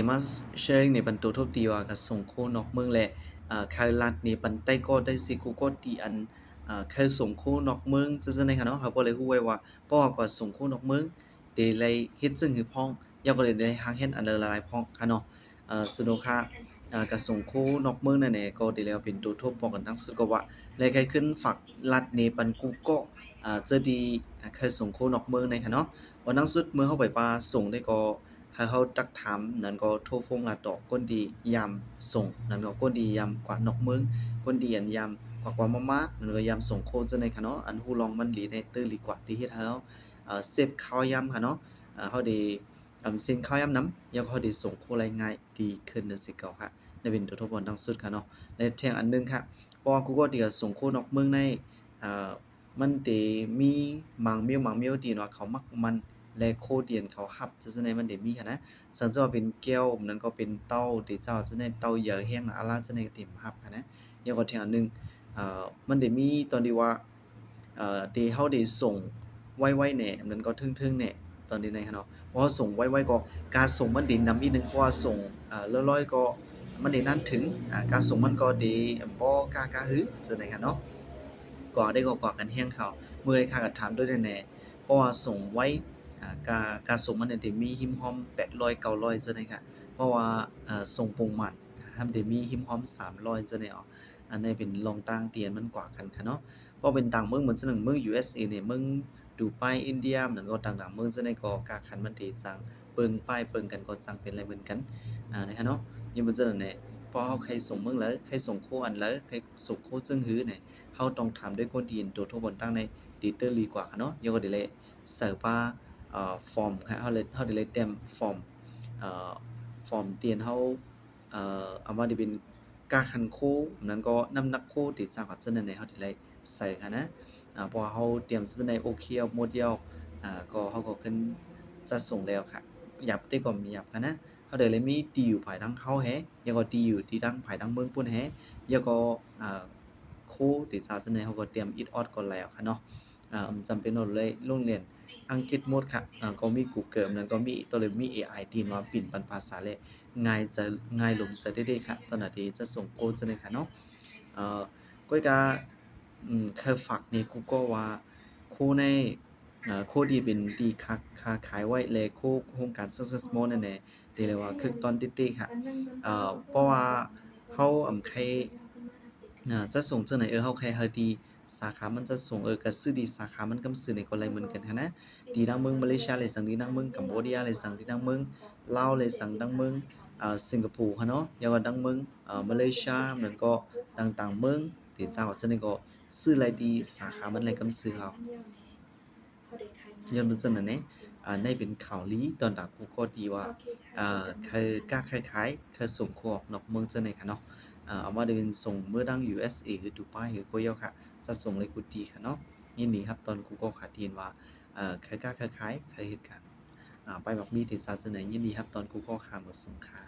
มาแชร์ในปันตัวทบดีว่ากับส่งโคนอกเมืองแหละคาลัดในปันใต้ก็ได้สิกูก็ตีอันเคยส่งโคนอกเมืองจะในค่ะเนาะเขาก็เลยฮู้ไว้ว่าเพราะว่าก็ส่งโคนอกเมืองเดเลยเฮ็ดซึ่งคือพ้องยาก็เลยได้หางเฮ็ดอันละลายพ้องค่ะเนาะสุโนคะกับส่งโคนอกเมืองนั่นแหละก็ได้แล้วเป็นตัวทบป้องกันทั้งสุดก็ว่าเลยใครขึ้นฝักลัดในปันกูก็จะดีเคยส่งโคนอกเมืองในค่ะเนาะวันนั้นสุดเมื่อเข้าไปปาส่งได้ก็ ถ้าเขาตักถามนั่นก็โทรฟงลาดอกก้นดียามส่งนั่นก็ก้นดียามกว่านอกเมืองก้นดีอันยามกว่ามะๆนั่นก็ยามส่งโคจังได๋ค่ะเนาะอันฮู้ลองมันหลีได้ตื้อหลีกว่าที่เฮ็ดให้เราเซฟข้าวยามค่ะเนาะเราได้เซ็นข้าวยามนำแล้วก็เราได้ส่งโคได้ง่ายดีขึ้นจั่งซี้เก่าค่ะได้เป็นตัวทบอนดังสุดค่ะเนาะและแถมอันหนึ่งค่ะเพราะว่ากูก็ที่จะส่งโคนอกเมืองในอ่ามันได้มีบางเมียวที่ว่าเขามักมันและโคเดียนเขารับจั่งซี้มันได้มีหั้นนะ 甚至話เป็นแก้วนั้นก็เป็นเต้าที่เจ้าจะได้เต้าเหยื่อแห้งอะลาจะได้เต็มรับหั้นนะแล้วก็อีกอันหนึ่งมันได้มีตอนที่ว่าที่เราได้ส่งไวๆแหน่มันก็ถึงๆแหน่ตอนนี้ในหั้นเนาะเพราะว่าส่งไวๆก็การส่งมันได้นำอีกหนึ่งเพราะว่าส่งลอยๆก็มันได้นานถึงการส่งมันก็ได้บ่กล้าฮือจั่งใดหั้นเนาะก็ได้ก็กันแรงเขาเมื่อใครก็ถามด้วยแน่ๆเพราะว่าส่งไว การส่งมันเนี่ยได้มีหิ้มห้อม800 900จั่งใดค่ะเพราะว่าส่งปรุงมันมันได้มีหิ้มห้อม300จั่งใดอ๋ออันนี้เป็นรองต่างเตียนมันกว่ากันค่ะเนาะเพราะเป็นต่างเมืองเหมือนจั่งหนึ่งเมือง USA เนี่ยเมืองดูไบอินเดียมันก็ต่างๆเมืองจั่งใดก็กาคันมันที่จังเปิงป้ายเปิงกันก็จังเป็นอะไรเหมือนกันนะคะเนาะยังบ่จั่งนั้นแหละพอเราใครส่งเมืองแล้วใครส่งโคอันแล้วใครส่งโคจึงฮื้อเนี่ยเราต้องถามด้วยคนที่เห็นตัวทุกบนตั้งในดีเตอร์ดีกว่าค่ะเนาะยกก็ได้เลยเสิร์ฟว่า form ค่ะเราได้เตรียมform เอ่อform เตียนเราเอามาที่เป็นกาคันคูนั้นก็น้ำหนักคูที่จากว่าจั่งนั้นเนี่ยเราได้ใส่ค่ะนะเพราะว่าเราเตรียมจั่งใดโอเคเอาหมดแล้วก็เราก็ขึ้นจัดส่งแล้วค่ะหยับได้ก็มีหยับค่ะนะเราได้เลยมีดีลภายหลังเราแฮแล้วก็ดีลที่ดังภายหลังเมืองปุ่นแฮแล้วก็คูที่จากจั่งใดเราก็เตรียมอิดออดก่อนแล้วค่ะเนาะจำเป็นต้องเลยโรงเรียน อังกฤษหมดค่ะก็มี Google นั้นก็มีตัวเลยมีเอไอที่มาปิ่นปันภาษาและง่ายจะง่ายลงจะได้เดะค่ะตอนนั้นที่จะส่งโคดจังได๋ค่ะเนาะก้อยก็เคยฝากใน Google ว่าครูในโคดีเป็นที่ค้าขายไว้และโครงการ Success Mode นั่นแหละที่เรียกว่าคึกตอนติดๆค่ะเพราะว่าเราใครจะส่งจั่งใดเราแค่เฮ็ดดีสาขามันจะส่งก็ซื้อดีสาขามันก็ซื้อในก็เลยเหมือนกันหั้นนะ đi đang mừng Malaysia lại sang đi đang mừng Cambodia lại sang đi đang mừng Lao lại sang đang mừng Singapore ฮะเนาะแล้วก็ดังเมืองMalaysia มันก็ต่างๆเมืองที่เจ้าว่าจั่งใดก็ซื้อหลายดีสาขามันหลายกำซื้อเขาย้อนว่าจั่งนั้นแหน่ในเป็นข่าวลี้ตอนดากูก็ดีว่าเคยกล้าขายๆเคยส่งของออกนอกเมืองจั่งใดค่ะเนาะเอามาได้เป็นส่งเมื่อดัง USA หรือดูไบหรือก็ยอค่ะจะส่งเลยกูดีค่ะเนาะยินดีครับตอนกูก็ขาดเรียนว่าเคยกล้าขายๆเคยเฮ็ดกันไปบักมีที่ศาสนายินดีครับตอนกูก็ข้ามบ่ส่งค่ะ